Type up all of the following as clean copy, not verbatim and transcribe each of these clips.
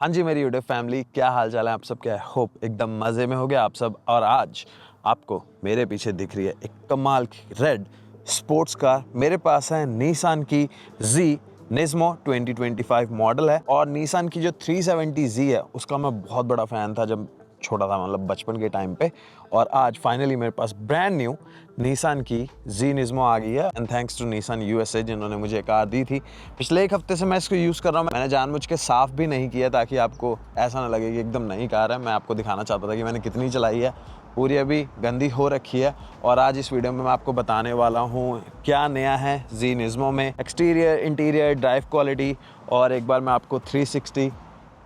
हाँ जी मेरी YouTube family, क्या हाल चाल है आप सब? क्या है? होप एकदम मज़े में हो गया आप सब। और आज आपको मेरे पीछे दिख रही है एक कमाल की रेड स्पोर्ट्स कार। मेरे पास है निसान की जी निज़्मो 2025 मॉडल है। और निसान की जो 370Z है उसका मैं बहुत बड़ा फ़ैन था जब छोटा था, मतलब बचपन के टाइम पे। और आज फाइनली मेरे पास ब्रांड न्यू निसान की जी निज़्मो आ गई है। And thanks to Nissan USA जिन्होंने मुझे कार दी थी। पिछले एक हफ्ते से मैं इसको यूज़ कर रहा हूँ। मैंने जानबूझ के साफ़ भी नहीं किया ताकि आपको ऐसा ना लगे कि एकदम नई कार है। मैं आपको दिखाना चाहता था कि मैंने कितनी चलाई है। पूरी अभी गंदी हो रखी है। और आज इस वीडियो में मैं आपको बताने वाला हूँ क्या नया है जी निज़्मो में, एक्सटीरियर, इंटीरियर, ड्राइव क्वालिटी। और एक बार मैं आपको 360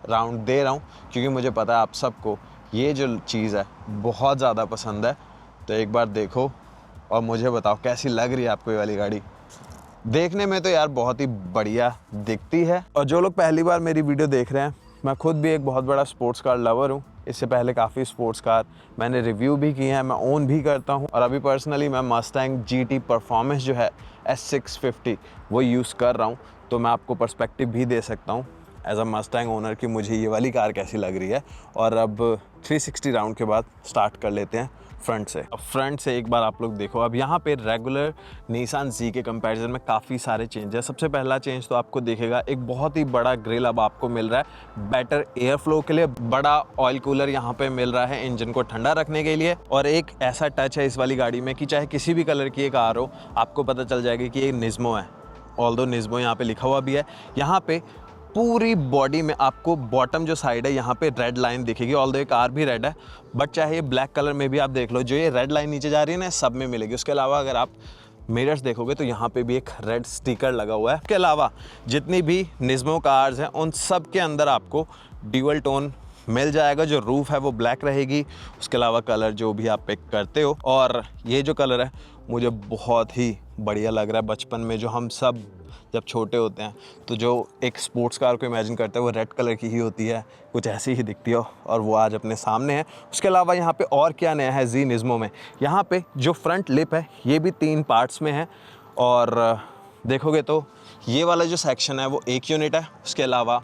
राउंड दे रहा हूँ क्योंकि मुझे पता है आप सबको ये जो चीज़ है बहुत ज़्यादा पसंद है। तो एक बार देखो और मुझे बताओ कैसी लग रही है आपको ये वाली गाड़ी। देखने में तो यार बहुत ही बढ़िया दिखती है। और जो लोग पहली बार मेरी वीडियो देख रहे हैं, मैं खुद भी एक बहुत बड़ा स्पोर्ट्स कार लवर हूँ। इससे पहले काफ़ी स्पोर्ट्स कार मैंने रिव्यू भी किए हैं, मैं ओन भी करता हूँ। और अभी पर्सनली मैं मस्टैंग जीटी परफॉर्मेंस जो है S650 वो यूज़ कर रहा हूँ। तो मैं आपको पर्सपेक्टिव भी दे सकता हूँ एज अ मस्टैंग ओनर कि मुझे ये वाली कार कैसी लग रही है। और अब 360 राउंड के बाद स्टार्ट कर लेते हैं फ्रंट से। अब फ्रंट से एक बार आप लोग देखो। अब यहाँ पे रेगुलर निसान जी के कंपैरिजन में काफ़ी सारे चेंज है। सबसे पहला चेंज तो आपको दिखेगा, एक बहुत ही बड़ा ग्रिल अब आपको मिल रहा है बेटर एयर फ्लो के लिए। बड़ा ऑयल कूलर यहाँ पे मिल रहा है इंजन को ठंडा रखने के लिए। और एक ऐसा टच है इस वाली गाड़ी में कि चाहे किसी भी कलर की एक कार हो, आपको पता चल जाएगी कि ये निज़्मो है। ऑल्दो निज़्मो यहाँ पे लिखा हुआ भी है। यहाँ पे पूरी बॉडी में आपको बॉटम जो साइड है यहाँ पे रेड लाइन दिखेगी। ऑल्दो ये कार भी रेड है, बट चाहे ये ब्लैक कलर में भी आप देख लो, जो ये रेड लाइन नीचे जा रही है ना, सब में मिलेगी। उसके अलावा अगर आप मिरर्स देखोगे तो यहाँ पे भी एक रेड स्टिकर लगा हुआ है। इसके अलावा जितनी भी निज़्मो कार्स हैं उन सब के अंदर आपको ड्यूअल टोन मिल जाएगा। जो रूफ है वो ब्लैक रहेगी। उसके अलावा कलर जो भी आप पिक करते हो, और ये जो कलर है मुझे बहुत ही बढ़िया लग रहा है। बचपन में जो हम सब जब छोटे होते हैं तो जो एक स्पोर्ट्स कार को इमेजिन करते हैं वो रेड कलर की ही होती है, कुछ ऐसी ही दिखती हो, और वो आज अपने सामने है। उसके अलावा यहाँ पे और क्या नया है जी निज़्मो में, यहाँ पे जो फ्रंट लिप है ये भी 3 पार्ट्स में है। और देखोगे तो ये वाला जो सेक्शन है वो एक यूनिट है। उसके अलावा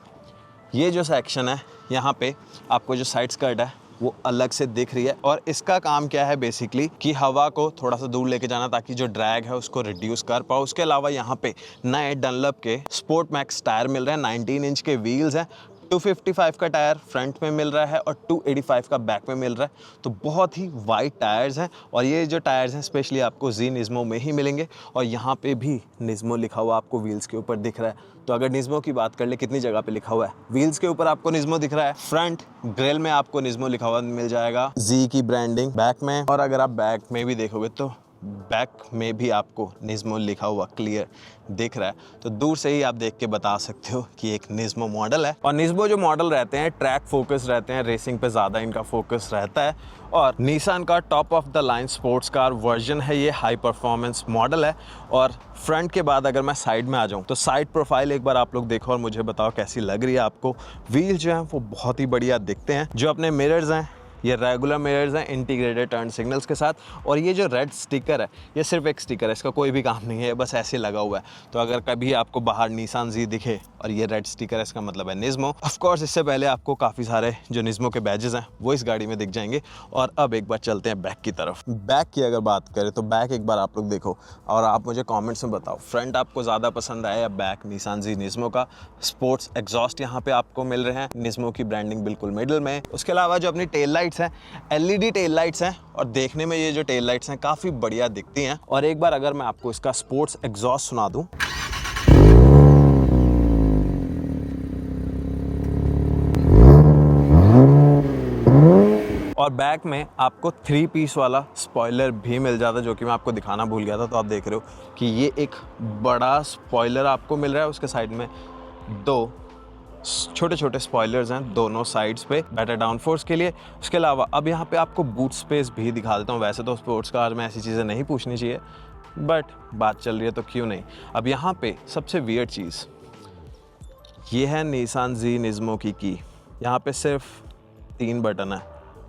ये जो सेक्शन है यहाँ पे आपको जो साइड स्कर्ट है वो अलग से दिख रही है। और इसका काम क्या है बेसिकली कि हवा को थोड़ा सा दूर लेके जाना ताकि जो ड्रैग है उसको रिड्यूस कर पाओ। उसके अलावा यहाँ पे नए डनलप के स्पोर्ट मैक्स टायर मिल रहे हैं। 19 इंच के व्हील्स हैं। 255 का टायर फ्रंट में मिल रहा है और 285 का बैक में मिल रहा है। तो बहुत ही वाइड टायर्स हैं। और ये जो टायर्स हैं स्पेशली आपको जी निज़्मो में ही मिलेंगे। और यहाँ पे भी निज़्मो लिखा हुआ आपको व्हील्स के ऊपर दिख रहा है। तो अगर निज़्मो की बात कर ले, कितनी जगह पे लिखा हुआ है, व्हील्स के ऊपर आपको निज़्मो दिख रहा है। फ्रंट ग्रिल में आपको निज़्मो लिखा हुआ मिल जाएगा, जी की ब्रांडिंग बैक में। और अगर आप बैक में भी देखोगे तो बैक में भी आपको निज़्मो लिखा हुआ क्लियर दिख रहा है। तो दूर से ही आप देख के बता सकते हो कि एक निज़्मो मॉडल है। और निज़्मो जो मॉडल रहते हैं ट्रैक फोकस रहते हैं, रेसिंग पे ज़्यादा इनका फोकस रहता है। और निसान का top of the line sports car version है, ये हाई परफॉर्मेंस मॉडल है। और फ्रंट के बाद अगर मैं साइड में आ जाऊँ तो साइड प्रोफाइल एक बार आप लोग देखो और मुझे बताओ कैसी लग रही है आपको। व्हील जो हैं वो बहुत ही बढ़िया दिखते हैं। जो अपने मिरर्स हैं ये रेगुलर मिरर्स हैं इंटीग्रेटेड टर्न सिग्नल्स के साथ। और ये जो रेड स्टिकर है ये सिर्फ एक स्टिकर है, इसका कोई भी काम नहीं है, बस ऐसे लगा हुआ है। तो अगर कभी आपको बाहर निसान जी दिखे और ये रेड स्टिकर है, इसका मतलब है निज़्मो। ऑफ कोर्स इससे पहले आपको काफ़ी सारे जो निज़्मो के बैजेस हैं वो इस गाड़ी में दिख जाएंगे। और अब एक बार चलते हैं बैक की तरफ। बैक की अगर बात करें तो बैक एक बार आप लोग देखो और आप मुझे कॉमेंट्स में बताओ फ्रंट आपको ज़्यादा पसंद आया या बैक निसान जी निज़्मो का। स्पोर्ट्स एग्जॉस्ट यहाँ पे आपको मिल रहे हैं, निज़्मो की ब्रांडिंग बिल्कुल मिडल में। उसके अलावा जो अपनी टेल लाइट्स हैं एलईडी टेल लाइट्स हैं। और देखने में ये जो टेल लाइट्स हैं काफ़ी बढ़िया दिखती हैं। और एक बार अगर मैं आपको इसका स्पोर्ट्स एग्जॉस्ट सुना दूं, और बैक में आपको 3 पीस वाला स्पॉइलर भी मिल जाता है, जो कि मैं आपको दिखाना भूल गया था। तो आप देख रहे हो कि ये एक बड़ा स्पॉइलर आपको मिल रहा है। उसके साइड में 2 छोटे छोटे स्पॉयलर्स हैं दोनों साइड्स पे बेटर डाउनफोर्स के लिए। उसके अलावा अब यहाँ पे आपको बूट स्पेस भी दिखा देता हूँ। वैसे तो स्पोर्ट्स कार में ऐसी चीज़ें नहीं पूछनी चाहिए, बट बात चल रही है तो क्यों नहीं। अब यहाँ पे सबसे वियर्ड चीज़ ये है निसान जी निज़्मो की। यहाँ पे सिर्फ 3 बटन है,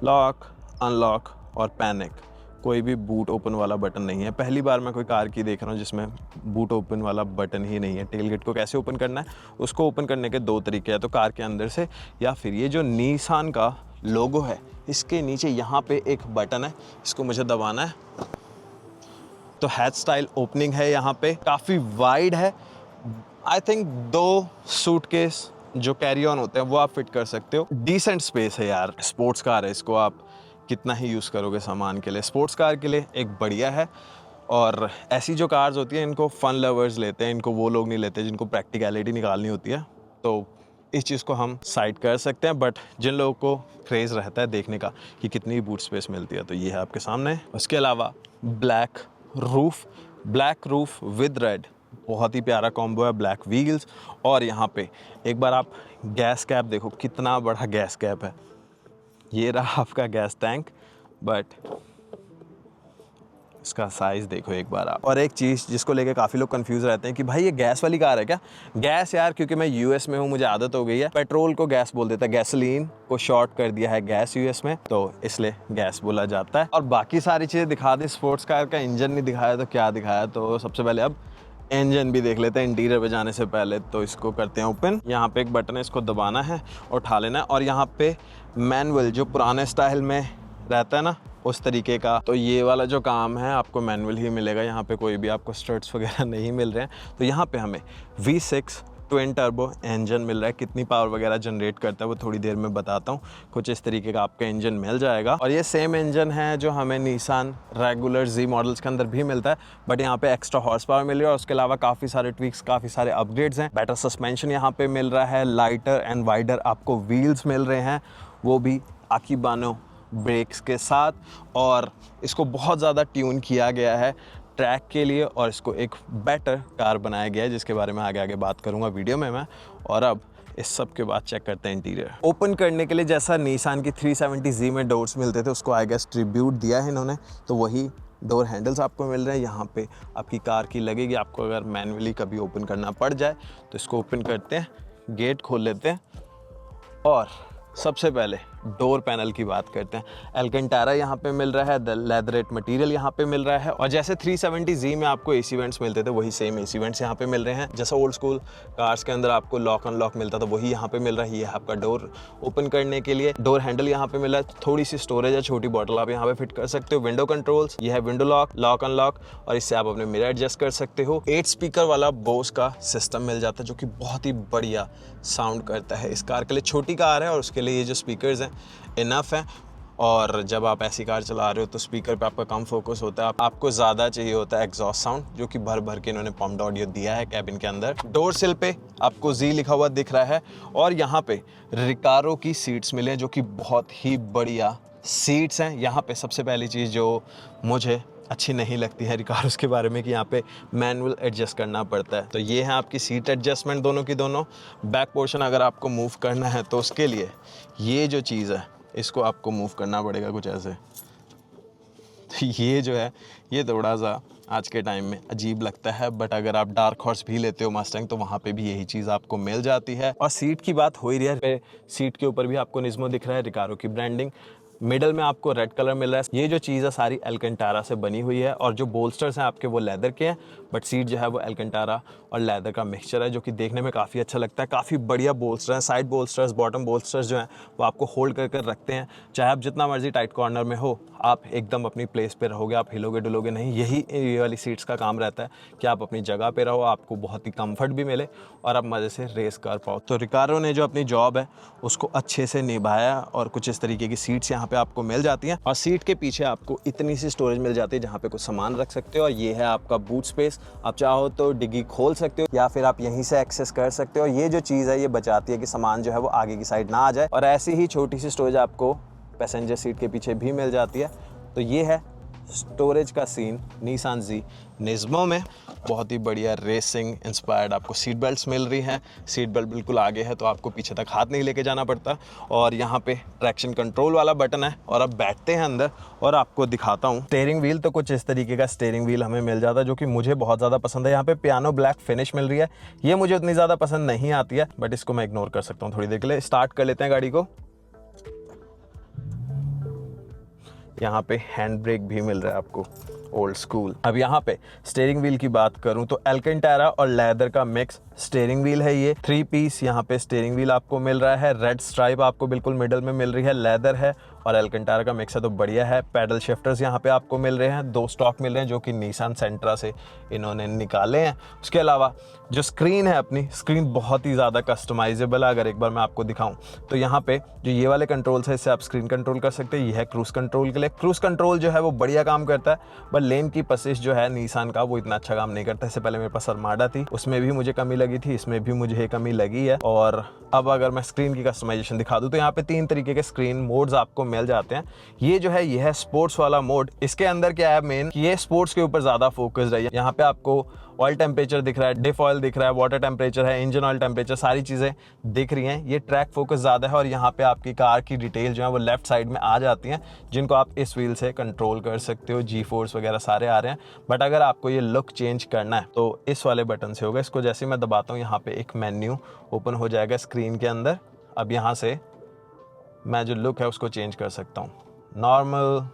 लॉक, अनलॉक और पैनिक। कोई भी बूट ओपन वाला बटन नहीं है। पहली बार मैं कोई कार की देख रहा हूँ जिसमें बूट ओपन वाला बटन ही नहीं है। टेलगेट को कैसे ओपन करना है, उसको ओपन करने के दो तरीके हैं, तो कार के अंदर से या फिर ये जो निसान का लोगो है इसके नीचे यहाँ पे एक बटन है, इसको मुझे दबाना है तो हैच स्टाइल ओपनिंग है। यहाँ पे काफ़ी वाइड है। आई थिंक 2 सूटकेस जो कैरी ऑन होते हैं वो आप फिट कर सकते हो। डिसेंट स्पेस है यार। स्पोर्ट्स कार है, इसको आप कितना ही यूज़ करोगे सामान के लिए। स्पोर्ट्स कार के लिए एक बढ़िया है। और ऐसी जो कार्स होती हैं इनको फन लवर्स लेते हैं, इनको वो लोग नहीं लेते जिनको प्रैक्टिकलिटी निकालनी होती है। तो इस चीज़ को हम साइड कर सकते हैं। बट जिन लोगों को क्रेज़ रहता है देखने का कि कितनी बूट स्पेस मिलती है, तो ये है आपके सामने। उसके अलावा ब्लैक रूफ विद रेड, बहुत ही प्यारा कॉम्बो है। ब्लैक व्हील्स और यहाँ पे एक बार आप गैस कैप देखो, कितना बड़ा गैस कैप है। ये रहा आपका गैस टैंक, बट इसका साइज़ देखो एक बार आप। और एक चीज़ जिसको लेके काफ़ी लोग कंफ्यूज रहते हैं कि भाई ये गैस वाली कार है क्या। गैस यार, क्योंकि मैं यूएस में हूँ मुझे आदत हो गई है, पेट्रोल को गैस बोल देता है, गैसोलीन को शॉर्ट कर दिया है गैस यूएस में, तो इसलिए गैस बोला जाता है। और बाकी सारी चीज़ें दिखा दी। स्पोर्ट्स कार का इंजन नहीं दिखाया तो क्या दिखाया, तो सबसे पहले अब इंजन भी देख लेते हैं इंटीरियर पे जाने से पहले। तो इसको करते हैं ओपन। यहाँ पे एक बटन है, इसको दबाना है और उठा लेना है। और यहाँ पे मैनुअल जो पुराने स्टाइल में रहता है ना उस तरीके का, तो ये वाला जो काम है आपको मैनुअल ही मिलेगा। यहाँ पे कोई भी आपको स्टर्ट्स वगैरह नहीं मिल रहे हैं। तो यहाँ पे हमें V6 ट्विन टर्बो इंजन मिल रहा है। कितनी पावर वगैरह जनरेट करता है वो थोड़ी देर में बताता हूँ। कुछ इस तरीके का आपका इंजन मिल जाएगा। और ये सेम इंजन है जो हमें निसान रेगुलर Z मॉडल्स के अंदर भी मिलता है, बट यहाँ पे एक्स्ट्रा हॉर्स पावर मिल रही है। और उसके अलावा काफ़ी सारे ट्विक्स, काफ़ी सारे अपग्रेड्स हैं। बेटर सस्पेंशन यहाँ पे मिल रहा है। लाइटर एंड वाइडर आपको व्हील्स मिल रहे हैं, वो भी आकीबानो ब्रेक्स के साथ। और इसको बहुत ज़्यादा ट्यून किया गया है ट्रैक के लिए, और इसको एक बेटर कार बनाया गया है जिसके बारे में आगे आगे बात करूंगा वीडियो में मैं। और अब इस सब के बाद चेक करते हैं इंटीरियर। ओपन करने के लिए जैसा निसान की 370Z में डोर्स मिलते थे उसको आई गेस ट्रिब्यूट दिया है इन्होंने, तो वही डोर हैंडल्स आपको मिल रहे हैं। यहाँ पे आपकी कार की लगेगी। आपको अगर मैनुअली कभी ओपन करना पड़ जाए तो इसको ओपन करते हैं, गेट खोल लेते हैं और सबसे पहले डोर पैनल की बात करते हैं। एल्केंटारा यहाँ पे मिल रहा है, लेदरेट मटेरियल यहाँ पे मिल रहा है। और जैसे 370Z में आपको एसी वेंट्स मिलते थे वही सेम एसी वेंट्स यहाँ पे मिल रहे हैं। जैसा ओल्ड स्कूल कार्स के अंदर आपको लॉक अनलॉक मिलता था वही यहाँ पे मिल रहा है। ये आपका डोर ओपन करने के लिए डोर हैंडल यहाँ पे मिला है। थोड़ी सी स्टोरेज है, छोटी बॉटल आप यहाँ पे फिट कर सकते हो। विंडो कंट्रोल्स, ये है विंडो लॉक, लॉक अनलॉक, और इससे आप अपने मिरर एडजस्ट कर सकते हो। 8 स्पीकर वाला बोस का सिस्टम मिल जाता है जो कि बहुत ही बढ़िया साउंड करता है। इस कार के लिए छोटी कार है और उसके लिए ये जो स्पीकर्स हैं इनफ है। और जब आप ऐसी कार चला रहे हो तो स्पीकर पे आपका कम फोकस होता है, आपको ज़्यादा चाहिए होता है एग्जॉस्ट साउंड, जो कि भर भर के इन्होंने पम्प्ड ऑडियो दिया है कैबिन के अंदर। डोर सिल पे आपको Z लिखा हुआ दिख रहा है। और यहाँ पे रिकारो की सीट्स मिले जो कि बहुत ही बढ़िया सीट्स हैं। यहाँ पे सबसे पहली चीज़ जो मुझे अच्छी नहीं लगती है रिकारोस के बारे में कि यहाँ पे मैनुअल एडजस्ट करना पड़ता है। तो ये है आपकी सीट एडजस्टमेंट दोनों की दोनों। बैक पोर्शन अगर आपको मूव करना है तो उसके लिए ये जो चीज़ है इसको आपको मूव करना पड़ेगा कुछ ऐसे। तो ये जो है ये थोड़ा सा आज के टाइम में अजीब लगता है, बट अगर आप डार्क हॉर्स भी लेते हो मस्टैंग तो वहाँ पे भी यही चीज़ आपको मिल जाती है। और सीट की बात हो ही रही है, सीट के ऊपर भी आपको निज़्मो दिख रहा है, रिकारो की ब्रांडिंग। मिडल में आपको रेड कलर मिल रहा है। ये जो चीज़ है सारी एल्केंटारा से बनी हुई है और जो बोल्स्टर्स हैं आपके वो लेदर के हैं, बट सीट जो है वो एल्केंटारा और लेदर का मिक्सचर है जो कि देखने में काफ़ी अच्छा लगता है। काफ़ी बढ़िया बोल्स्टर हैं। साइड बोल्स्टर्स, बॉटम बोल्स्टर्स जो हैं वो आपको होल्ड कर कर रखते हैं। चाहे आप जितना मर्जी टाइट कॉर्नर में हो, आप एकदम अपनी प्लेस पे रहोगे, आप हिलोगे डुलोगे नहीं। यही ये वाली सीट्स का काम रहता है कि आप अपनी जगह पे रहो, आपको बहुत ही कंफर्ट भी मिले और आप मज़े से रेस कर पाओ। तो रिकारो ने जो अपनी जॉब है उसको अच्छे से निभाया और कुछ इस तरीके की सीट्स यहाँ पे आपको मिल जाती हैं। और सीट के पीछे आपको इतनी सी स्टोरेज मिल जाती है जहाँ पे कुछ सामान रख सकते हो। और ये है आपका बूट स्पेस। आप चाहो तो डिग्गी खोल सकते हो या फिर आप यहीं से एक्सेस कर सकते हो। ये जो चीज़ है ये बचाती है कि सामान जो है वो आगे की साइड ना आ जाए। और ऐसी ही छोटी सी स्टोरेज आपको पैसेंजर सीट के पीछे भी मिल जाती है। तो ये है स्टोरेज का सीन निसान Z निज़्मो में। बहुत ही बढ़िया रेसिंग इंस्पायर्ड आपको सीट बेल्ट्स मिल रही हैं। सीट बेल्ट बिल्कुल आगे है तो आपको पीछे तक हाथ नहीं लेके जाना पड़ता। और यहाँ पे ट्रैक्शन कंट्रोल वाला बटन है। और अब बैठते हैं अंदर और आपको दिखाता हूँ स्टीयरिंग व्हील। तो कुछ इस तरीके का स्टीयरिंग व्हील हमें मिल जाता है जो कि मुझे बहुत ज़्यादा पसंद है। यहाँ पे पियानो ब्लैक फिनिश मिल रही है, ये मुझे उतनी ज़्यादा पसंद नहीं आती है, बट इसको मैं इग्नोर कर सकता हूँ थोड़ी देर के लिए। स्टार्ट कर लेते हैं गाड़ी को। यहाँ पे हैंड ब्रेक भी मिल रहा है आपको, ओल्ड स्कूल। अब यहाँ पे स्टीयरिंग व्हील की बात करूं तो एल्केंटारा और लेदर का मिक्स स्टीयरिंग व्हील है। ये 3 पीस यहाँ पे स्टीयरिंग व्हील आपको मिल रहा है। रेड स्ट्राइप आपको बिल्कुल मिडल में मिल रही है, लेदर है और एल्केंटारा का मिक्स है तो बढ़िया है। पैडल शिफ्टर्स यहाँ पे आपको मिल रहे हैं, 2 स्टॉक मिल रहे हैं जो कि निसान सेंट्रा से इन्होंने निकाले हैं। उसके अलावा जो स्क्रीन है अपनी, स्क्रीन बहुत ही ज़्यादा कस्टमाइजेबल है। अगर एक बार मैं आपको दिखाऊं तो यहाँ पे जो ये वाले कंट्रोल्स है इससे आप स्क्रीन कंट्रोल कर सकते हैं। ये है क्रूज कंट्रोल के लिए। क्रूज कंट्रोल जो है वो बढ़िया काम करता है, बट लेन की पसिश जो है निसान का वो इतना अच्छा काम नहीं करता। इससे पहले मेरे पास अरमाडा थी, उसमें भी मुझे कमी लगी थी, इसमें भी मुझे कमी लगी है। और अब अगर मैं स्क्रीन की कस्टमाइजेशन दिखा दूं तो यहाँ पे 3 तरीके के स्क्रीन मोड्स आपको मिल जाते हैं। ये जो है ये है स्पोर्ट्स वाला मोड। इसके अंदर क्या है मेन, ये स्पोर्ट्स के ऊपर ज़्यादा फोकस्ड है। यहाँ पे आपको ऑयल टेम्परेचर दिख रहा है, डिफ ऑयल दिख रहा है, वाटर टेम्परेचर है, इंजन ऑयल टेम्परेचर, सारी चीज़ें दिख रही हैं। ये ट्रैक फोकस ज़्यादा है और यहाँ पे आपकी कार की डिटेल जो है वो लेफ्ट साइड में आ जाती हैं, जिनको आप इस व्हील से कंट्रोल कर सकते हो। जी फोर्स वगैरह सारे आ रहे हैं। बट अगर आपको ये लुक चेंज करना है तो इस वाले बटन से होगा। इसको जैसे मैं दबाता हूँ यहाँ पे एक मेन्यू ओपन हो जाएगा स्क्रीन के अंदर। अब यहाँ से मैं जो लुक है उसको चेंज कर सकता हूँ, नॉर्मल।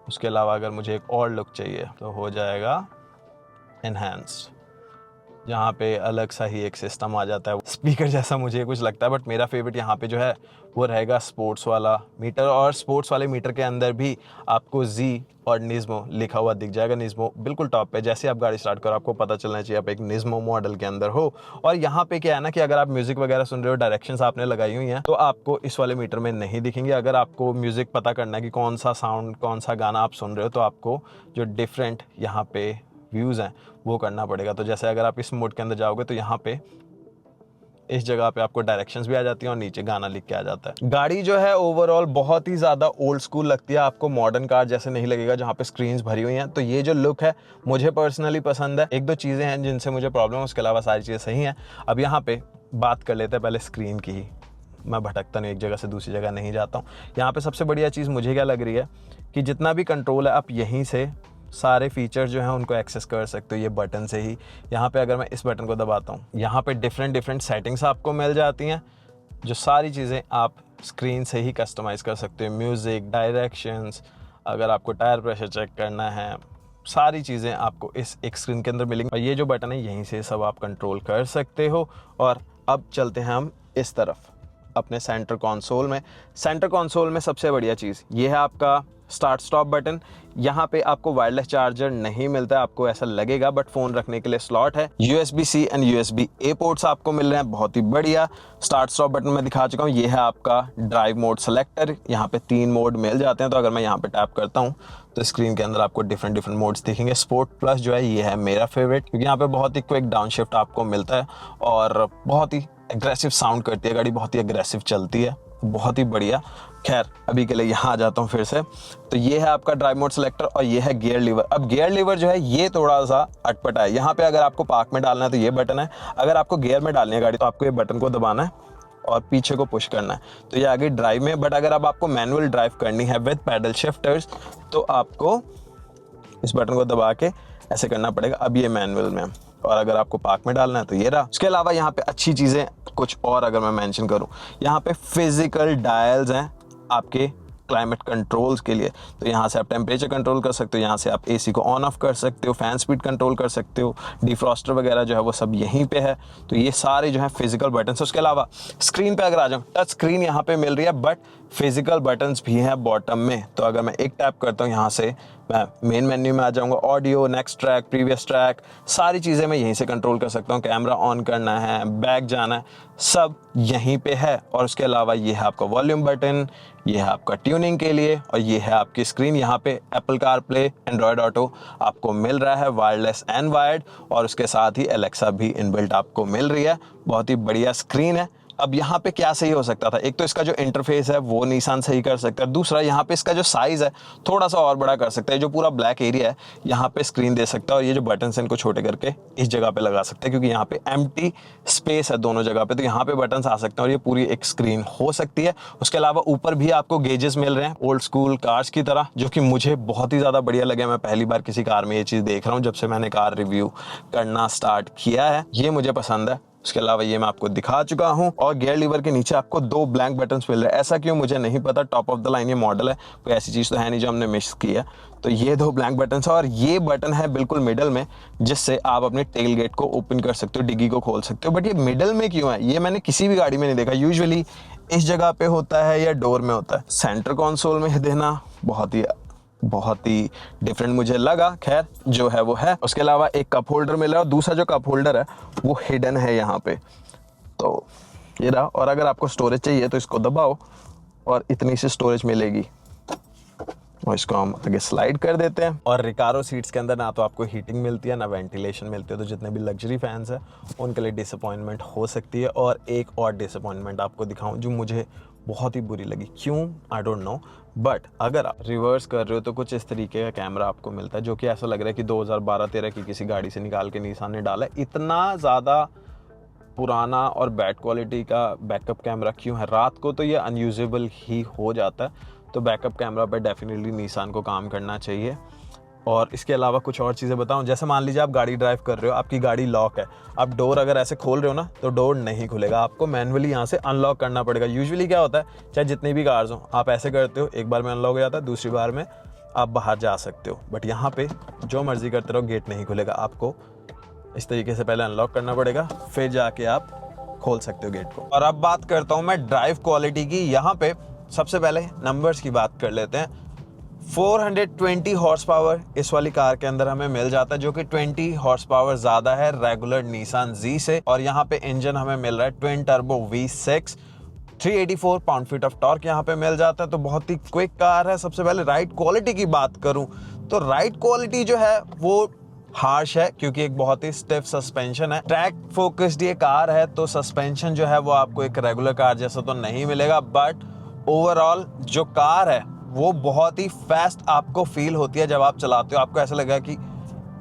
उसके अलावा अगर मुझे एक और लुक चाहिए तो हो जाएगा एनहांस्ड। यहाँ पे अलग सा ही एक सिस्टम आ जाता है, स्पीकर जैसा मुझे कुछ लगता है। बट मेरा फेवरेट यहाँ पे जो है वो रहेगा स्पोर्ट्स वाला मीटर। और स्पोर्ट्स वाले मीटर के अंदर भी आपको जी और निज़्मो लिखा हुआ दिख जाएगा। निज़्मो बिल्कुल टॉप पे, जैसे आप गाड़ी स्टार्ट करो आपको पता चलना चाहिए आप एक निज़्मो मॉडल के अंदर हो। और यहाँ पे क्या है ना कि अगर आप म्यूज़िक वगैरह सुन रहे हो, डायरेक्शंस आपने लगाई हुई हैं, तो आपको इस वाले मीटर में नहीं दिखेंगे। अगर आपको म्यूज़िक पता करना है कि कौन सा साउंड, कौन सा गाना आप सुन रहे हो, तो आपको जो डिफरेंट यहाँ पे व्यूज़ हैं वो करना पड़ेगा। तो जैसे अगर आप इस मोड के अंदर जाओगे तो यहाँ पे इस जगह पे आपको डायरेक्शंस भी आ जाती हैं और नीचे गाना लिख के आ जाता है। गाड़ी जो है ओवरऑल बहुत ही ज़्यादा ओल्ड स्कूल लगती है, आपको मॉडर्न कार जैसे नहीं लगेगा जहाँ पे स्क्रीन्स भरी हुई हैं। तो ये जो लुक है मुझे पर्सनली पसंद है। 1-2 चीज़ें हैं जिनसे मुझे प्रॉब्लम है, उसके अलावा सारी चीज़ें सही हैं। अब यहाँ पे बात कर लेते हैं पहले स्क्रीन की ही। मैं भटकता नहीं, एक जगह से दूसरी जगह नहीं जाता हूँ। यहाँ पे सबसे बढ़िया चीज़ मुझे क्या लग रही है कि जितना भी कंट्रोल है आप यहीं से सारे फीचर जो हैं उनको एक्सेस कर सकते हो ये बटन से ही। यहाँ पे अगर मैं इस बटन को दबाता हूँ, यहाँ पे डिफरेंट सेटिंग्स आपको मिल जाती हैं, जो सारी चीज़ें आप स्क्रीन से ही कस्टमाइज़ कर सकते हो। म्यूज़िक, डायरेक्शंस, अगर आपको टायर प्रेशर चेक करना है, सारी चीज़ें आपको इस एक स्क्रीन के अंदर मिलेंगी। और ये जो बटन है यहीं से सब आप कंट्रोल कर सकते हो। और अब चलते हैं हम इस तरफ अपने सेंटर कंसोल में। सेंटर कंसोल में सबसे बढ़िया चीज़ ये है आपका स्टार्ट स्टॉप बटन। यहाँ पे आपको वायरलेस चार्जर नहीं मिलता है, आपको ऐसा लगेगा, बट फ़ोन रखने के लिए स्लॉट है। USB-C एंड USB-A पोर्ट्स आपको मिल रहे हैं, बहुत ही बढ़िया। स्टार्ट स्टॉप बटन में दिखा चुका हूँ, ये है आपका ड्राइव मोड सेलेक्टर। यहाँ पे 3 मोड मिल जाते हैं। तो अगर मैं यहाँ पे टैप करता हूँ तो स्क्रीन के अंदर आपको डिफरेंट मोड्स दिखेंगे। स्पोर्ट प्लस जो है ये है मेरा फेवरेट, क्योंकि यहाँ पे बहुत ही क्विक डाउन शिफ्ट आपको मिलता है और बहुत ही एग्रेसिव साउंड करती है गाड़ी, बहुत ही एग्रेसिव चलती है, बहुत ही बढ़िया। खैर अभी के लिए यहाँ आ जाता हूँ फिर से। तो ये है आपका ड्राइव मोड सेलेक्टर और ये है गियर लीवर। अब गियर लीवर जो है ये थोड़ा सा अटपटा है। यहाँ पे अगर आपको पार्क में डालना है तो ये बटन है, अगर आपको गियर में डालनी है गाड़ी तो आपको ये बटन को दबाना है और पीछे को पुश करना है, तो ये आगे ड्राइव में। बट अगर अब आपको मैनुअल ड्राइव करनी है विद पैडल शिफ्टर्स तो आपको इस बटन को दबा के ऐसे करना पड़ेगा। अब ये मैनुअल में, और अगर आपको पार्क में डालना है तो ये रहा। उसके अलावा यहाँ पे अच्छी चीज़ें कुछ और अगर मैं मेंशन करूँ, यहाँ पे फिजिकल डायल्स हैं आपके क्लाइमेट कंट्रोल्स के लिए। तो यहाँ से आप टेम्परेचर कंट्रोल कर सकते हो, यहाँ से आप एसी को ऑन ऑफ कर सकते हो, फैन स्पीड कंट्रोल कर सकते हो, डिफ्रॉस्टर वगैरह जो है वो सब यहीं पे है। तो ये सारे जो है फिजिकल बटन्स। उसके अलावा स्क्रीन पे अगर आ जाऊँ, टच स्क्रीन यहाँ पे मिल रही है, बट फिजिकल बटन्स भी हैं बॉटम में। तो अगर मैं एक टैप करता हूँ यहाँ से मैं मेन मेन्यू में आ जाऊँगा, audio, next track, previous track, सारी चीज़ें मैं यहीं से कंट्रोल कर सकता हूँ। कैमरा ऑन करना है, बैक जाना है, सब यहीं पे है। और उसके अलावा ये है आपका वॉल्यूम बटन, ये है आपका ट्यूनिंग के लिए, और ये है आपकी स्क्रीन। यहाँ पे एप्पल कारप्ले, एंड्रॉयड ऑटो आपको मिल रहा है, वायरलेस एंड वायर्ड, और उसके साथ ही एलेक्सा भी इनबिल्ट आपको मिल रही है। बहुत ही बढ़िया स्क्रीन है। अब यहाँ पे क्या सही हो सकता था, एक तो इसका जो इंटरफेस है वो निसान सही कर सकता है, दूसरा यहाँ पे इसका जो साइज़ है थोड़ा सा और बड़ा कर सकता है। जो पूरा ब्लैक एरिया है यहाँ पे स्क्रीन दे सकता है, और ये जो बटन्स हैं इनको छोटे करके इस जगह पे लगा सकते हैं, क्योंकि यहाँ पे एम्प्टी स्पेस है दोनों जगह पे, तो यहाँ पे बटन्स आ सकते हैं और ये पूरी एक स्क्रीन हो सकती है। उसके अलावा ऊपर भी आपको गेजेस मिल रहे हैं ओल्ड स्कूल कार्स की तरह, जो कि मुझे बहुत ही ज़्यादा बढ़िया लगे। मैं पहली बार किसी कार में ये चीज़ देख रहा हूँ जब से मैंने कार रिव्यू करना स्टार्ट किया है, ये मुझे पसंद है। उसके अलावा ये मैं आपको दिखा चुका हूँ। और गियर लीवर के नीचे आपको 2 ब्लैंक बटन्स मिल रहे हैं। ऐसा क्यों मुझे नहीं पता, टॉप ऑफ द लाइन ये मॉडल है, कोई ऐसी चीज़ तो है नहीं जो हमने मिस की है। तो ये 2 ब्लैंक बटन है और ये बटन है बिल्कुल मिडल में, जिससे आप अपने टेल गेट को ओपन कर सकते हो, डिग्गी को खोल सकते हो। बट ये मिडल में क्यों है, ये मैंने किसी भी गाड़ी में नहीं देखा। यूजुअली इस जगह पे होता है या डोर में होता है। सेंटर कंसोल में देना बहुत ही डिफरेंट मुझे लगा। खैर जो है वो है। उसके अलावा एक कप होल्डर मिल रहा है और दूसरा जो कप होल्डर है वो हिडन है यहाँ पे, तो ये रहा। और अगर आपको स्टोरेज चाहिए तो इसको दबाओ और इतनी सी स्टोरेज मिलेगी और इसको हम आगे स्लाइड कर देते हैं। और रिकारो सीट्स के अंदर ना तो आपको हीटिंग मिलती है ना वेंटिलेशन मिलती है, तो जितने भी लग्जरी फैंस हैं उनके लिए डिसअपॉइंटमेंट हो सकती है। और एक और डिसअपॉइंटमेंट आपको दिखाऊं जो मुझे बहुत ही बुरी लगी, क्यों आई डोंट नो, बट अगर आप रिवर्स कर रहे हो तो कुछ इस तरीके का कैमरा आपको मिलता है, जो कि ऐसा लग रहा है कि 2012-13 की किसी गाड़ी से निकाल के निसान ने डाला है। इतना ज़्यादा पुराना और बैड क्वालिटी का बैकअप कैमरा क्यों है? रात को तो ये अनयूजेबल ही हो जाता है, तो बैकअप कैमरा पे डेफिनेटली निसान को काम करना चाहिए। और इसके अलावा कुछ और चीज़ें बताऊं, जैसे मान लीजिए आप गाड़ी ड्राइव कर रहे हो, आपकी गाड़ी लॉक है, आप डोर अगर ऐसे खोल रहे हो ना तो डोर नहीं खुलेगा, आपको मैनुअली यहाँ से अनलॉक करना पड़ेगा। यूजुअली क्या होता है, चाहे जितनी भी कार्स हो, आप ऐसे करते हो, एक बार में अनलॉक हो जाता है, दूसरी बार में आप बाहर जा सकते हो। बट यहाँ पे जो मर्जी करते रहो, गेट नहीं खुलेगा, आपको इस तरीके से पहले अनलॉक करना पड़ेगा, फिर जाके आप खोल सकते हो गेट को। और अब बात करता हूँ मैं ड्राइव क्वालिटी की। यहाँ पे सबसे पहले नंबर्स की बात कर लेते हैं। 420 हॉर्स पावर इस वाली कार के अंदर हमें मिल जाता है, जो कि 20 हॉर्स पावर ज़्यादा है रेगुलर निसान जी से। और यहाँ पे इंजन हमें मिल रहा है twin turbo V6, 384 pound feet of torque यहाँ पे मिल जाता है, तो बहुत ही क्विक कार है। सबसे पहले राइड क्वालिटी की बात करूँ तो राइड क्वालिटी जो है वो हार्श है, क्योंकि एक बहुत ही स्टिफ सस्पेंशन है। ट्रैक फोकस्ड ये कार है, तो सस्पेंशन जो है वो आपको एक रेगुलर कार जैसा तो नहीं मिलेगा, बट ओवरऑल जो कार है वो बहुत ही फास्ट आपको फील होती है। जब आप चलाते हो आपको ऐसा लगेगा कि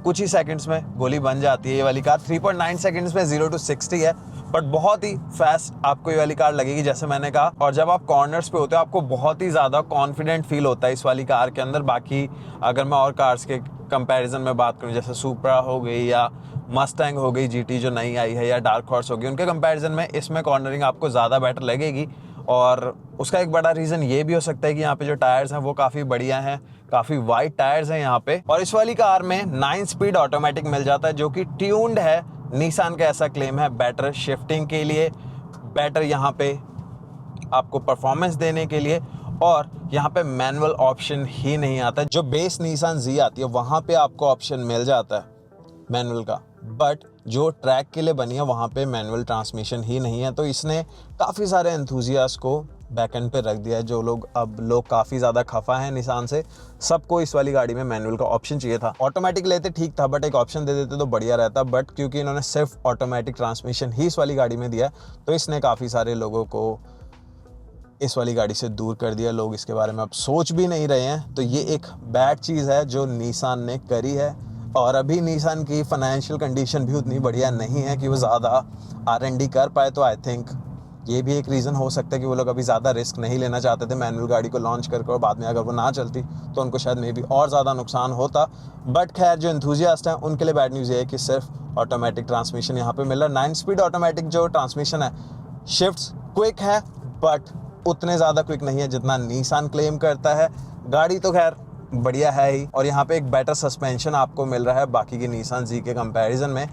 कुछ ही सेकंड्स में गोली बन जाती है। ये वाली कार 3.9 सेकंड्स में 0 to 60 है, बट बहुत ही फास्ट आपको ये वाली कार लगेगी, जैसे मैंने कहा। और जब आप कॉर्नर्स पे होते हो आपको बहुत ही ज़्यादा कॉन्फिडेंट फील होता है इस वाली कार के अंदर। बाकी अगर मैं और कार्स के कंपैरिजन में बात करूं, जैसे सुपरा हो गई या मस्टैंग हो गई GT जो नई आई है, या डार्क हॉर्स हो गई, उनके कंपैरिजन में इसमें कॉर्नरिंग आपको ज़्यादा बेटर लगेगी। और उसका एक बड़ा रीज़न ये भी हो सकता है कि यहाँ पे जो टायर्स हैं वो काफ़ी बढ़िया हैं, काफ़ी वाइड टायर्स हैं यहाँ पे। और इस वाली कार में 9 स्पीड ऑटोमेटिक मिल जाता है, जो कि ट्यून्ड है। निसान का ऐसा क्लेम है बेटर शिफ्टिंग के लिए, बेटर यहाँ पे आपको परफॉर्मेंस देने के लिए। और यहाँ पे मैनुअल ऑप्शन ही नहीं आता। जो बेस निसान जी आती है वहाँ पे आपको ऑप्शन मिल जाता है मैनुअल का, बट जो ट्रैक के लिए बनी है वहाँ पे मैनुअल ट्रांसमिशन ही नहीं है। तो इसने काफ़ी सारे एंथुजियास्ट को बैक एंड पे रख दिया है। जो लोग काफ़ी ज़्यादा खफा हैं निसान से, सबको इस वाली गाड़ी में मैनुअल का ऑप्शन चाहिए था। ऑटोमेटिक लेते ठीक था, बट एक ऑप्शन दे देते तो बढ़िया रहता। बट क्योंकि इन्होंने सिर्फ ऑटोमेटिक ट्रांसमिशन ही इस वाली गाड़ी में दिया, तो इसने काफ़ी सारे लोगों को इस वाली गाड़ी से दूर कर दिया। लोग इसके बारे में अब सोच भी नहीं रहे हैं। तो ये एक बैड चीज़ है जो निसान ने करी है। और अभी निसान की फाइनेंशियल कंडीशन भी उतनी बढ़िया नहीं है कि वो ज़्यादा R&D कर पाए। तो आई थिंक ये भी एक रीज़न हो सकता है कि वो लोग अभी ज़्यादा रिस्क नहीं लेना चाहते थे मैनुअल गाड़ी को लॉन्च करके, और बाद में अगर वो ना चलती तो उनको शायद मे बी और ज़्यादा नुकसान होता। बट खैर जो एंथुजियास्ट हैं उनके लिए बैड न्यूज़ ये है कि सिर्फ ऑटोमेटिक ट्रांसमिशन यहाँ पे मिल रहा है। 9 स्पीड ऑटोमेटिक जो ट्रांसमिशन है, शिफ्ट्स क्विक है, बट उतने ज़्यादा क्विक नहीं है जितना निसान क्लेम करता है। गाड़ी तो खैर बढ़िया है ही, और यहाँ पे एक बेटर सस्पेंशन आपको मिल रहा है बाकी की निसान जी के कंपैरिजन में,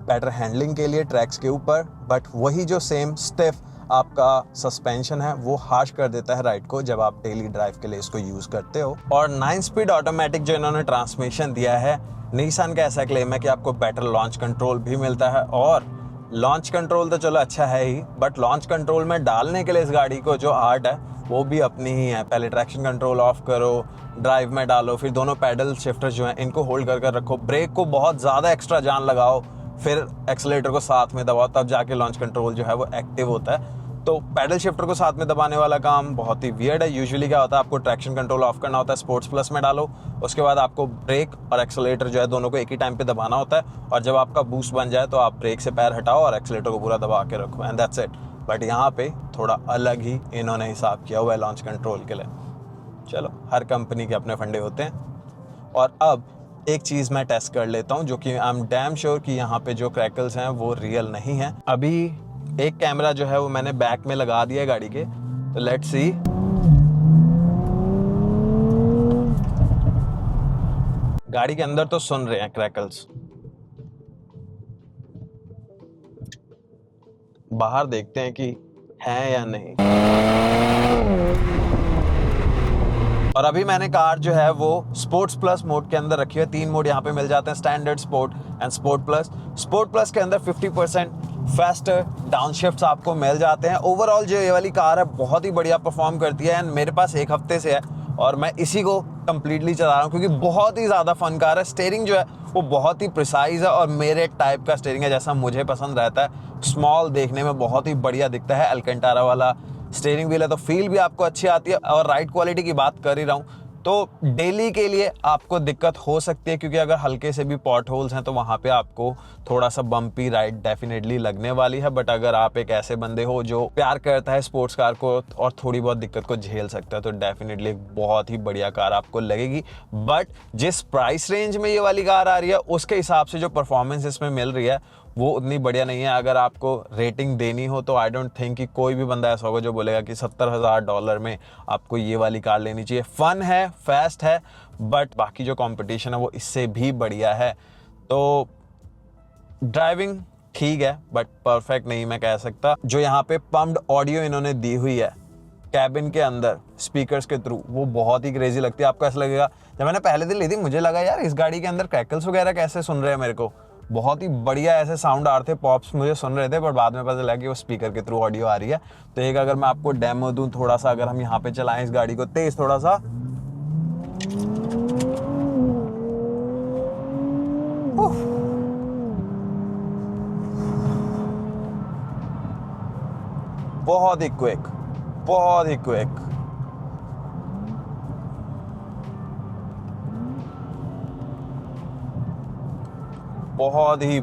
बेटर हैंडलिंग के लिए ट्रैक्स के ऊपर। बट वही जो सेम स्टिफ आपका सस्पेंशन है वो हार्श कर देता है राइड को जब आप डेली ड्राइव के लिए इसको यूज़ करते हो। और 9 स्पीड ऑटोमेटिक जो इन्होंने ट्रांसमिशन दिया है, निसान का ऐसा क्लेम है कि आपको बेटर लॉन्च कंट्रोल भी मिलता है। और लॉन्च कंट्रोल तो चलो अच्छा है ही, बट लॉन्च कंट्रोल में डालने के लिए इस गाड़ी को जो आर्ट है वो भी अपनी ही है। पहले ट्रैक्शन कंट्रोल ऑफ करो, ड्राइव में डालो, फिर दोनों पैडल शिफ्टर जो हैं इनको होल्ड कर रखो, ब्रेक को बहुत ज़्यादा एक्स्ट्रा जान लगाओ, फिर एक्सीलरेटर को साथ में दबाओ, तब जाके लॉन्च कंट्रोल जो है वो एक्टिव होता है। तो पैडल शिफ्टर को साथ में दबाने वाला काम बहुत ही वियर्ड है। यूजुअली क्या होता है, आपको ट्रैक्शन कंट्रोल ऑफ करना होता है, स्पोर्ट्स प्लस में डालो, उसके बाद आपको ब्रेक और एक्सीलरेटर जो है दोनों को एक ही टाइम पे दबाना होता है, और जब आपका बूस्ट बन जाए तो आप ब्रेक से पैर हटाओ और एक्सीलरेटर को पूरा दबा के रखो, एंड दैट्स इट। बट यहाँ पे थोड़ा अलग ही इन्होंने हिसाब किया हुआ है लॉन्च कंट्रोल के लिए। चलो, हर कंपनी के अपने फंडे होते हैं। और अब एक चीज़ मैं टेस्ट कर लेता हूँ, जो कि आई एम डैम श्योर कि यहाँ पे जो क्रैकल्स हैं वो रियल नहीं हैं। अभी एक कैमरा जो है वो मैंने बैक में लगा दिया है गाड़ी के, तो लेट्स सी। गाड़ी के अंदर तो सुन रहे हैं क्रैकल्स, बाहर देखते हैं कि हैं या नहीं। और अभी मैंने कार जो है वो स्पोर्ट्स प्लस मोड के अंदर रखी है। 3 मोड यहाँ पे मिल जाते हैं, standard, sport and sport plus. Sport plus के अंदर 50% फास्टर डाउनशिफ्ट्स आपको मिल जाते हैं। ओवरऑल जो ये वाली कार है बहुत ही बढ़िया परफॉर्म करती है, एंड मेरे पास 1 हफ्ते से है और मैं इसी को कंप्लीटली चला रहा हूँ, क्योंकि बहुत ही ज़्यादा फन कार है। स्टीयरिंग जो है वो बहुत ही प्रिसाइज है और मेरे टाइप का स्टीयरिंग है, जैसा मुझे पसंद रहता है। स्मॉल देखने में बहुत ही बढ़िया दिखता है, अल्कंटारा वाला स्टीयरिंग व्हील है, तो फील भी आपको अच्छी आती है। और राइड क्वालिटी की बात कर ही रहा हूँ, तो डेली के लिए आपको दिक्कत हो सकती है, क्योंकि अगर हल्के से भी पॉट होल्स हैं तो वहाँ पे आपको थोड़ा सा बम्पी राइड डेफिनेटली लगने वाली है। बट अगर आप एक ऐसे बंदे हो जो प्यार करता है स्पोर्ट्स कार को और थोड़ी बहुत दिक्कत को झेल सकता है, तो डेफिनेटली एक बहुत ही बढ़िया कार आपको लगेगी। बट जिस प्राइस रेंज में ये वाली कार आ रही है उसके हिसाब से जो परफॉर्मेंस इसमें मिल रही है वो उतनी बढ़िया नहीं है। अगर आपको रेटिंग देनी हो तो आई डोंट थिंक कि कोई भी बंदा ऐसा होगा जो बोलेगा कि $70,000 में आपको ये वाली कार लेनी चाहिए। फन है, फास्ट है, बट बाकी जो कंपटीशन है वो इससे भी बढ़िया है। तो ड्राइविंग ठीक है बट परफेक्ट नहीं मैं कह सकता। जो यहाँ पे पम्प्ड ऑडियो इन्होंने दी हुई है कैबिन के अंदर स्पीकर्स के थ्रू, वो बहुत ही क्रेजी लगती है। आपको ऐसा लगेगा, जब मैंने पहले दिन ली थी मुझे लगा यार इस गाड़ी के अंदर क्रैकल्स वगैरह कैसे सुन रहे हैं, मेरे को बहुत ही बढ़िया ऐसे साउंड आ रहे थे, पॉप्स मुझे सुन रहे थे, पर बाद में पता चला कि वो स्पीकर के थ्रू ऑडियो आ रही है। तो एक अगर मैं आपको डेमो दूं थोड़ा सा, अगर हम यहाँ पे चलाएं इस गाड़ी को तेज थोड़ा सा, बहुत ही क्विक, बहुत ही क्विक, बहुत ही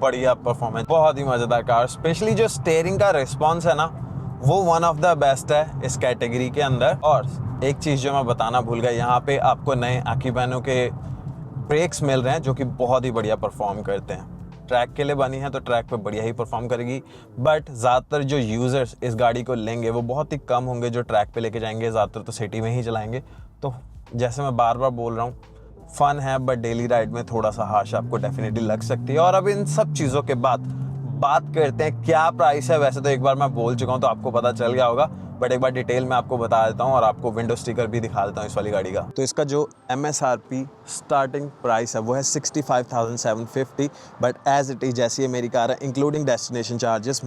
बढ़िया परफॉर्मेंस, बहुत ही मज़ेदार कार। स्पेशली जो स्टीयरिंग का रिस्पॉन्स है ना वो वन ऑफ द बेस्ट है इस कैटेगरी के अंदर। और एक चीज़ जो मैं बताना भूल गया, यहाँ पे आपको नए आकीबैनो के ब्रेक्स मिल रहे हैं जो कि बहुत ही बढ़िया परफॉर्म करते हैं। ट्रैक के लिए बनी है तो ट्रैक पे बढ़िया ही परफॉर्म करेगी, बट ज़्यादातर जो यूज़र्स इस गाड़ी को लेंगे वो बहुत ही कम होंगे जो ट्रैक पे लेके जाएंगे, ज़्यादातर तो सिटी में ही चलाएंगे। तो जैसे मैं बार बार बोल रहा हूँ, फन है बट डेली राइड में थोड़ा सा हार्श आपको डेफिनेटली लग सकती है। और अब इन सब चीज़ों के बाद बात करते हैं क्या प्राइस है। वैसे तो एक बार मैं बोल चुका हूँ तो आपको पता चल गया होगा, बट एक बार डिटेल में आपको बता देता हूँ और आपको विंडो स्टिकर भी दिखा देता हूँ इस वाली गाड़ी का। तो इसका जो MSRP स्टार्टिंग प्राइस है वो है 65,750, बट एज इट इज़ जैसी ये मेरी कार है इंक्लूडिंग डेस्टिनेशन चार्जेस,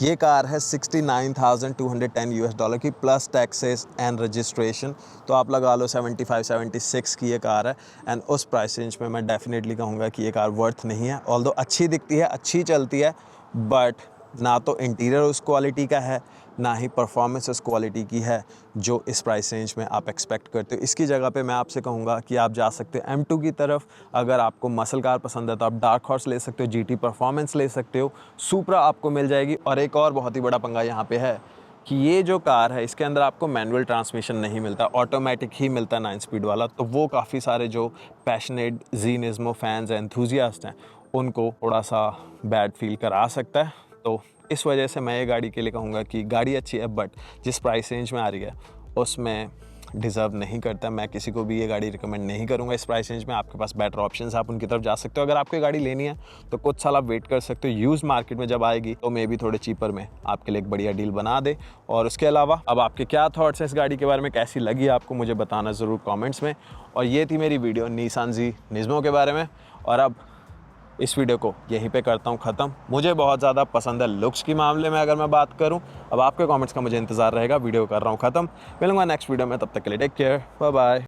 ये कार है $69,210 की प्लस टैक्सेस एंड रजिस्ट्रेशन। तो आप लगा लो 75-76 की ये कार है। एंड उस प्राइस रेंज में मैं डेफिनेटली कहूँगा कि ये कार वर्थ नहीं है। ऑल्दो अच्छी दिखती है, अच्छी चलती है, बट ना तो इंटीरियर उस क्वालिटी का है ना ही परफॉर्मेंस उस क्वालिटी की है जो इस प्राइस रेंज में आप एक्सपेक्ट करते हो। इसकी जगह पे मैं आपसे कहूँगा कि आप जा सकते हो M2 की तरफ। अगर आपको मसल कार पसंद है तो आप डार्क हॉर्स ले सकते हो, GT परफॉर्मेंस ले सकते हो, सुपरा आपको मिल जाएगी। और एक और बहुत ही बड़ा पंगा यहाँ पे है कि ये जो कार है इसके अंदर आपको मैनुअल ट्रांसमिशन नहीं मिलता, ऑटोमेटिक ही मिलता है 9 स्पीड वाला। तो वो काफ़ी सारे जो पैशनेट जी निज़्मो फैंस एंथुजियास्ट हैं उनको थोड़ा सा बैड फील करा सकता है। तो इस वजह से मैं ये गाड़ी के लिए कहूँगा कि गाड़ी अच्छी है बट जिस प्राइस रेंज में आ रही है उसमें डिज़र्व नहीं करता। मैं किसी को भी ये गाड़ी रिकमेंड नहीं करूँगा इस प्राइस रेंज में। आपके पास बेटर ऑप्शंस, आप उनकी तरफ जा सकते हो। अगर आपको ये गाड़ी लेनी है तो कुछ साल आप वेट कर सकते हो, यूज़ मार्केट में जब आएगी तो मे भी थोड़े चीपर में आपके लिए एक बढ़िया डील बना दे। और उसके अलावा अब आपके क्या थॉट्स हैं इस गाड़ी के बारे में, कैसी लगी आपको, मुझे बताना ज़रूर कॉमेंट्स में। और ये थी मेरी वीडियो निसान जी निज़्मो के बारे में। और अब इस वीडियो को यहीं पे करता हूँ ख़त्म। मुझे बहुत ज़्यादा पसंद है लुक्स के मामले में अगर मैं बात करूँ। अब आपके कमेंट्स का मुझे इंतज़ार रहेगा। वीडियो कर रहा हूँ ख़त्म, मिलूंगा नेक्स्ट वीडियो में, तब तक के लिए टेक केयर, बाय बाय।